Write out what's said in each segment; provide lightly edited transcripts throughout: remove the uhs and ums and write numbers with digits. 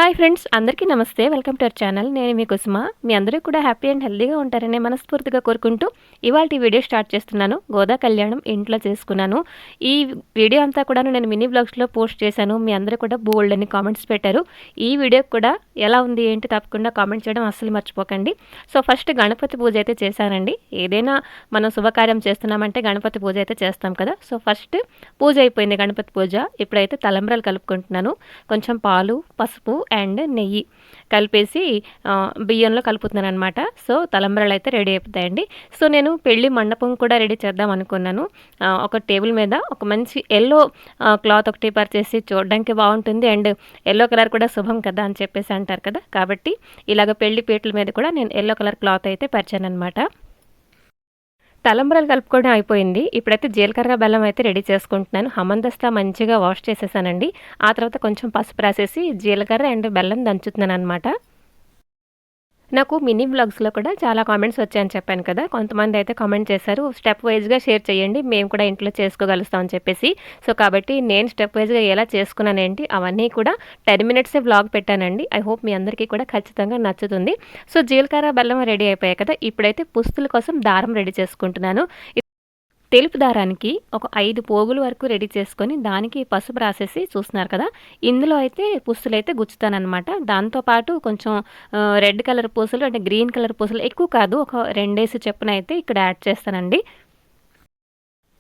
Hi friends, అందరికీ నమస్తే. Welcome to our channel. నేను మీ కుసుమ. మీ అందరూ కూడా హ్యాపీ అండ్ హెల్తీగా ఉంటారని మనస్ఫూర్తిగా కోరుకుంటూ ఇవాల్టి వీడియో స్టార్ట్ చేస్తున్నాను. గోదా కళ్యాణం ఇంట్లో చేసుకున్నాను. ఈ వీడియో అంతా కూడా నేను మినీ బ్లాగ్స్లో పోస్ట్ చేశాను. మీ అందరూ కూడా బోల్డ్ అని కామెంట్స్ పెట్టారు. ఈ వీడియో కూడా ఎలా ఉంది ఏంటి తప్పకుండా కామెంట్ చేయడం అస్సలు మర్చిపోకండి. సో ఫస్ట్ గణపతి పూజ అయితే చేశానండి. ఏదైనా మనం శుభకార్యం చేస్తున్నామంటే గణపతి పూజ అయితే చేస్తాం కదా. సో ఫస్ట్ పూజ అయిపోయింది, గణపతి పూజ. ఇప్పుడైతే తలంబ్రాలు కలుపుకుంటున్నాను. కొంచెం పాలు, పసుపు అండ్ నెయ్యి కలిపేసి బియ్యంలో కలుపుతున్నాను అనమాట. సో తలంబ్రాలు అయితే రెడీ అయిపోతాయండి. సో నేను పెళ్లి మండపం కూడా రెడీ చేద్దాం అనుకున్నాను. ఒక టేబుల్ మీద ఒక మంచి ఎల్లో క్లాత్ ఒకటి పరిచేసి చూడడానికి బాగుంటుంది అండ్ ఎల్లో కలర్ కూడా శుభం కదా అని చెప్పేసి అంటారు కదా. కాబట్టి ఇలాగ పెళ్లి పీటల మీద కూడా నేను ఎల్లో కలర్ క్లాత్ అయితే పరిచాను అనమాట. తలంబ్రాలు కలుపుకోవడం అయిపోయింది. ఇప్పుడైతే జీలకర్ర బెల్లం అయితే రెడీ చేసుకుంటున్నాను. హమందస్తా మంచిగా వాష్ చేసేసానండి. ఆ తర్వాత కొంచెం పసుపు రాసేసి జీలకర్ర అండ్ బెల్లం దంచుతున్నాను అనమాట. నాకు మినీ వ్లాగ్స్లో కూడా చాలా కామెంట్స్ వచ్చాయని చెప్పాను కదా. కొంతమంది అయితే కామెంట్ చేశారు, స్టెప్ వైజ్గా షేర్ చేయండి, మేము కూడా ఇంట్లో చేసుకోగలుగుతాం అని చెప్పేసి. సో కాబట్టి నేను స్టెప్ వైజ్గా ఎలా చేసుకున్నానేంటి అవన్నీ కూడా 10 మినిట్సే వ్లాగ్ పెట్టానండి. ఐ హోప్ మీ అందరికీ కూడా ఖచ్చితంగా నచ్చుతుంది. సో జీలకర్ర బెల్లం రెడీ అయిపోయాయి కదా. ఇప్పుడైతే పుస్తుల కోసం దారం రెడీ చేసుకుంటున్నాను. తెలుపు దారానికి ఒక 5 పోగుల వరకు రెడీ చేసుకొని దానికి పసుపు రాసేసి చూస్తున్నారు కదా. ఇందులో అయితే పుస్తులైతే గుచ్చుతానమాట. దాంతోపాటు కొంచెం రెడ్ కలర్ పూసలు అంటే గ్రీన్ కలర్ పూసలు ఎక్కువ కాదు, ఒక 2 చెప్పున అయితే ఇక్కడ యాడ్ చేస్తానండి.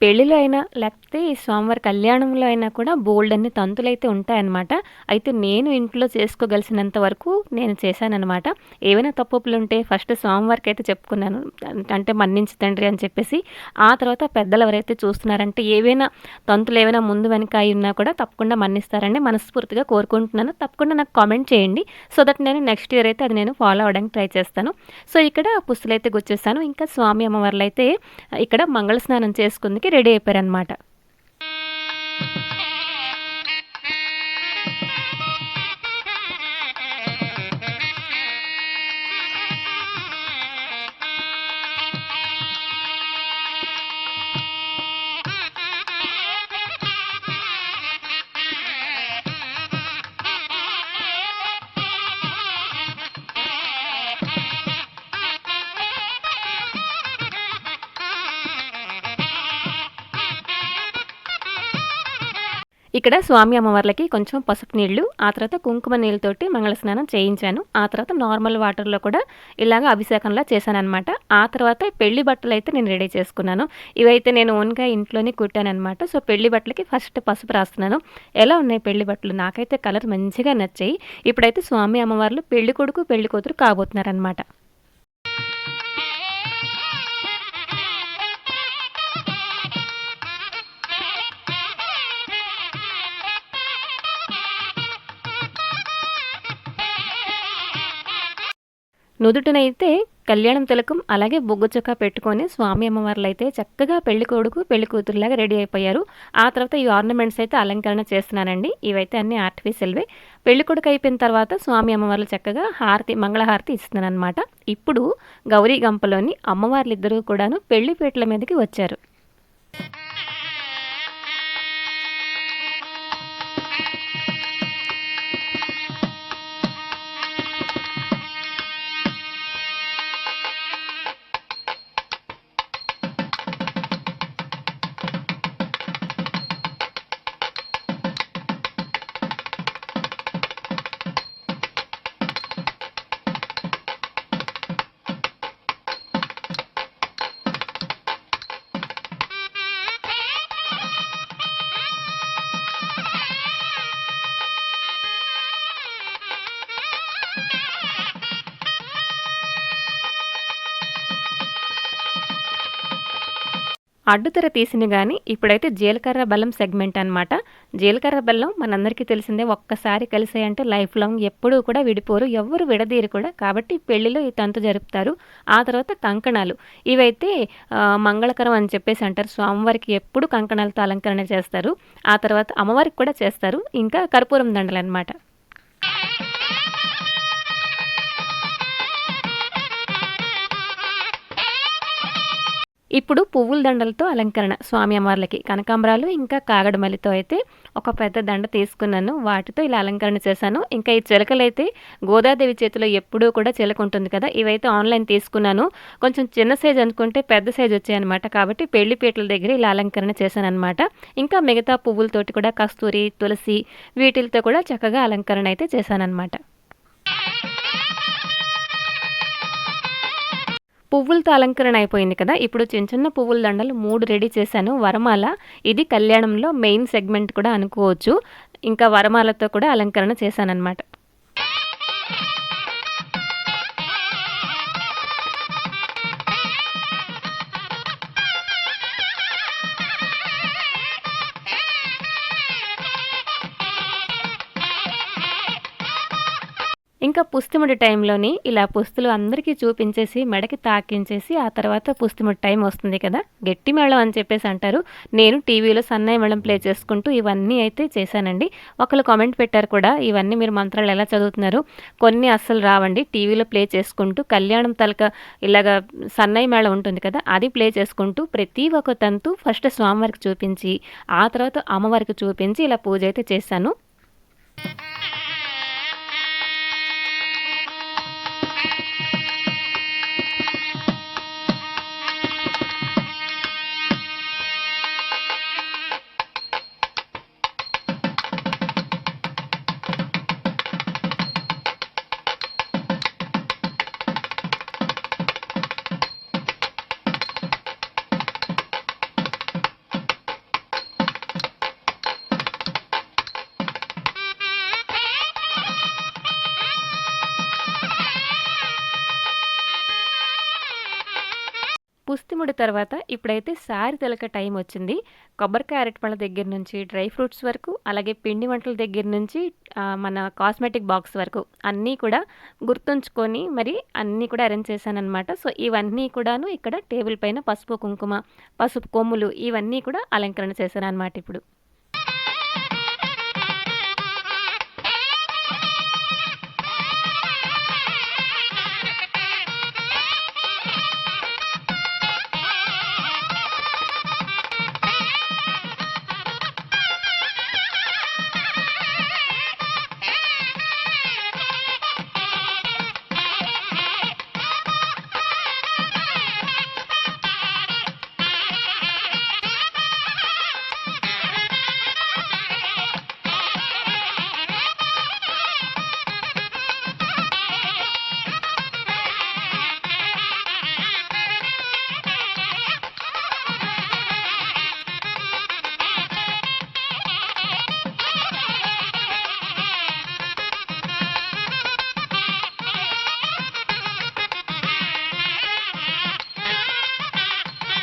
పెళ్ళిలో అయినా లేకపోతే స్వామివారి కళ్యాణంలో అయినా కూడా బోల్డ్ అన్ని తంతులైతే ఉంటాయన్నమాట. అయితే నేను ఇంట్లో చేసుకోగలిసినంత వరకు నేను చేశానన్నమాట. ఏవైనా తప్పులు ఉంటే ఫస్ట్ స్వామివారికి అయితే చెప్పుకున్నాను, అంటే మన్నించు తండ్రి అని చెప్పేసి. ఆ తర్వాత పెద్దలు ఎవరైతే చూస్తున్నారంటే ఏవైనా తంతులు ఏవైనా ముందు వెనక అయి ఉన్నా కూడా తప్పకుండా మన్నిస్తారని మనస్ఫూర్తిగా కోరుకుంటున్నాను. తప్పకుండా నాకు కామెంట్ చేయండి. సో దట్ నేను నెక్స్ట్ ఇయర్ అయితే అది నేను ఫాలో అవ్వడానికి ట్రై చేస్తాను. సో ఇక్కడ పుస్తులైతే గుచ్చేస్తాను. ఇంకా స్వామి అమ్మవార్లు అయితే ఇక్కడ మంగళ స్నానం చేసుకుంది రెడీ అయిపోయారనమాట. ఇక్కడ స్వామి అమ్మవార్లకి కొంచెం పసుపు నీళ్లు, ఆ తర్వాత కుంకుమ నీళ్ళతోటి మంగళ స్నానం చేయించాను. ఆ తర్వాత నార్మల్ వాటర్లో కూడా ఇలాగ అభిషేకంలా చేశానమాట. ఆ తర్వాత పెళ్లి బట్టలు అయితే నేను రెడీ చేసుకున్నాను. ఇవైతే నేను ఓన్గా ఇంట్లోనే కుట్టానమాట. సో పెళ్లి బట్టలకి ఫస్ట్ పసుపు రాస్తున్నాను. ఎలా ఉన్నాయి పెళ్లి బట్టలు? నాకైతే కలర్ మంచిగా నచ్చాయి. ఇప్పుడైతే స్వామి అమ్మవార్లు పెళ్లి కొడుకు పెళ్లి కూతురు కాబోతున్నారనమాట. నుదుటినైతే కళ్యాణం తిలకం అలాగే బొగ్గు చొక్కా పెట్టుకొని స్వామి అమ్మవార్లు అయితే చక్కగా పెళ్లి కొడుకు పెళ్లి కూతురులాగా రెడీ అయిపోయారు. ఆ తర్వాత ఈ ఆర్నమెంట్స్ అయితే అలంకరణ చేస్తున్నానండి. ఇవైతే అన్ని ఆర్టిఫిషియల్వే. పెళ్లి కొడుకు అయిపోయిన తర్వాత స్వామి అమ్మవార్లు చక్కగా హారతి మంగళహారతి ఇస్తున్నాను అనమాట. ఇప్పుడు గౌరీ గంపలోని అమ్మవార్లు ఇద్దరూ కూడాను పెళ్లి పీటల మీదకి వచ్చారు. అడ్డుతెర తీసింది కానీ ఇప్పుడైతే జీలకర్ర బెల్లం సెగ్మెంట్ అనమాట. జీలకర్ర బెల్లం మనందరికీ తెలిసిందే, ఒక్కసారి కలిసాయంటే లైఫ్ లాంగ్ ఎప్పుడూ కూడా విడిపోరు, ఎవరు విడదీరు కూడా. కాబట్టి పెళ్లిలో ఈ తంతు జరుపుతారు. ఆ తర్వాత కంకణాలు, ఇవైతే మంగళకరం అని చెప్పేసి అంటారు. స్వామివారికి ఎప్పుడు కంకణాలతో అలంకరణ చేస్తారు. ఆ తర్వాత అమ్మవారికి కూడా చేస్తారు. ఇంకా కర్పూరం దండలు అనమాట. ఇప్పుడు పువ్వుల దండలతో అలంకరణ స్వామి అమ్మవార్లకి కనకాంబరాలు ఇంకా కాగడమల్లితో అయితే ఒక పెద్ద దండ తీసుకున్నాను. వాటితో ఇలా అలంకరణ చేశాను. ఇంకా ఈ చిలకలైతే గోదాదేవి చేతిలో ఎప్పుడూ కూడా చిలక ఉంటుంది కదా! ఇవైతే ఆన్‌లైన్ తీసుకున్నాను. కొంచెం చిన్న సైజ్ అనుకుంటే పెద్ద సైజ్ వచ్చాయన్నమాట. కాబట్టి పెళ్లి పీటల దగ్గర ఇలా అలంకరణ చేశానన్నమాట. ఇంకా మిగతా పువ్వులతోటి కూడా కస్తూరి, తులసి వీటిలతో కూడా చక్కగా అలంకరణ అయితే చేశానన్నమాట. పువ్వులతో అలంకరణ అయిపోయింది కదా! ఇప్పుడు చిన్న చిన్న పువ్వుల దండలు 3 రెడీ చేశాను. వరమాల ఇది కళ్యాణంలో మెయిన్ సెగ్మెంట్ కూడా అనుకోవచ్చు. ఇంకా వరమాలతో కూడా అలంకరణ చేశానన్నమాట. ఇంకా పుస్తిముడి టైంలోని ఇలా పుస్తులు అందరికీ చూపించేసి, మెడకి తాకించేసి, ఆ తర్వాత పుస్తిముడి టైం వస్తుంది కదా! గట్టి మేళం అని చెప్పేసి అంటారు. నేను టీవీలో సన్నాయి మేళం ప్లే చేసుకుంటూ ఇవన్నీ అయితే చేశానండి. ఒకళ్ళు కామెంట్ పెట్టారు కూడా, ఇవన్నీ మీరు మంత్రాలు ఎలా చదువుతున్నారు? కొన్ని అస్సలు రావండి. టీవీలో ప్లే చేసుకుంటూ కళ్యాణం తలక ఇలాగా సన్నాయి మేళం ఉంటుంది కదా! అది ప్లే చేసుకుంటూ ప్రతి ఒక్క తంతు ఫస్ట్ స్వామివారికి చూపించి, ఆ తర్వాత అమ్మవారికి చూపించి ఇలా పూజ అయితే చేశాను. పుస్తిముడి తర్వాత ఇప్పుడైతే సారి తలక టైం వచ్చింది. కొబ్బరికాయ అరటిపళ్ళ దగ్గర నుంచి డ్రై ఫ్రూట్స్ వరకు, అలాగే పిండి వంటల దగ్గర నుంచి మన కాస్మెటిక్ బాక్స్ వరకు అన్నీ కూడా గుర్తుంచుకొని మరి అన్నీ కూడా అరేంజ్ చేశాననమాట. సో ఇవన్నీ కూడాను ఇక్కడ టేబుల్ పైన పసుపు, కుంకుమ, పసుపు కొమ్ములు ఇవన్నీ కూడా అలంకరణ చేశాననమాట ఇప్పుడు.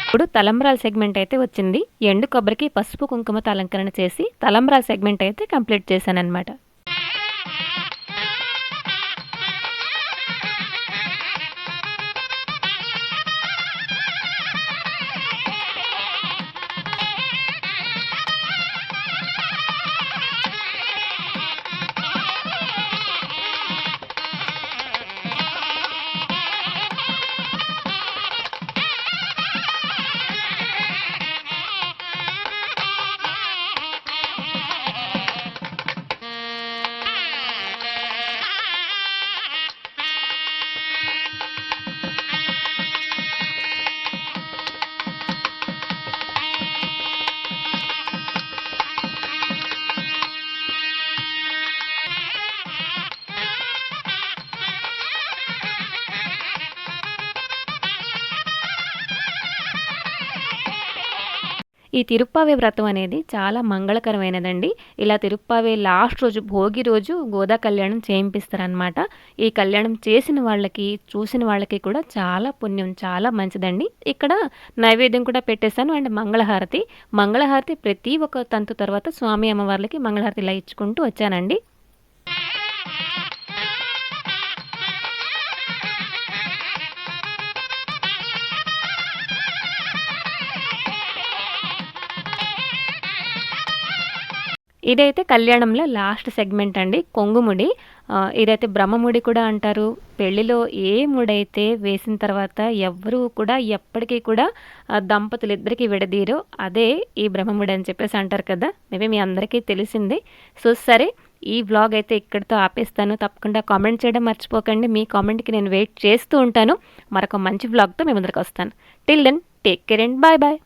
ఇప్పుడు తలంబ్రాల సెగ్మెంట్ అయితే వచ్చింది. ఎండు కొబ్బరికి పసుపు కుంకుమతో అలంకరణ చేసి తలంబ్రాల సెగ్మెంట్ అయితే కంప్లీట్ చేశానన్నమాట. ఈ తిరుప్పావే వ్రతం అనేది చాలా మంగళకరమైనదండి. ఇలా తిరుప్పావే లాస్ట్ రోజు భోగి రోజు గోదా కళ్యాణం చేయింపిస్తారనమాట. ఈ కళ్యాణం చేసిన వాళ్ళకి, చూసిన వాళ్ళకి కూడా చాలా పుణ్యం, చాలా మంచిదండి. ఇక్కడ నైవేద్యం కూడా పెట్టేశాను. అండ్ మంగళహారతి. మంగళహారతి ప్రతి ఒక్క తంతు తర్వాత స్వామి అమ్మవార్లకి మంగళహారతి ఇలా ఇచ్చుకుంటూ వచ్చానండి. ఇదైతే కళ్యాణంలో లాస్ట్ సెగ్మెంట్ అండి. కొంగుముడి ఇదైతే బ్రహ్మముడి కూడా అంటారు. పెళ్లిలో ఏ ముడైతే వేసిన తర్వాత ఎవ్వరూ కూడా ఎప్పటికీ కూడా దంపతులిద్దరికీ విడదీయరు. అదే ఈ బ్రహ్మముడి అని చెప్పేసి అంటారు కదా! మేబీ మీ అందరికీ తెలిసిందే. సో, సరే ఈ వ్లాగ్ అయితే ఇక్కడితో ఆపేస్తాను. తప్పకుండా కామెంట్ చేయడం మర్చిపోకండి. మీ కామెంట్‌కి నేను వెయిట్ చేస్తూ ఉంటాను. మరొక మంచి వ్లాగ్‌తో మీ ముందరికొస్తాను. Till then take care and bye bye.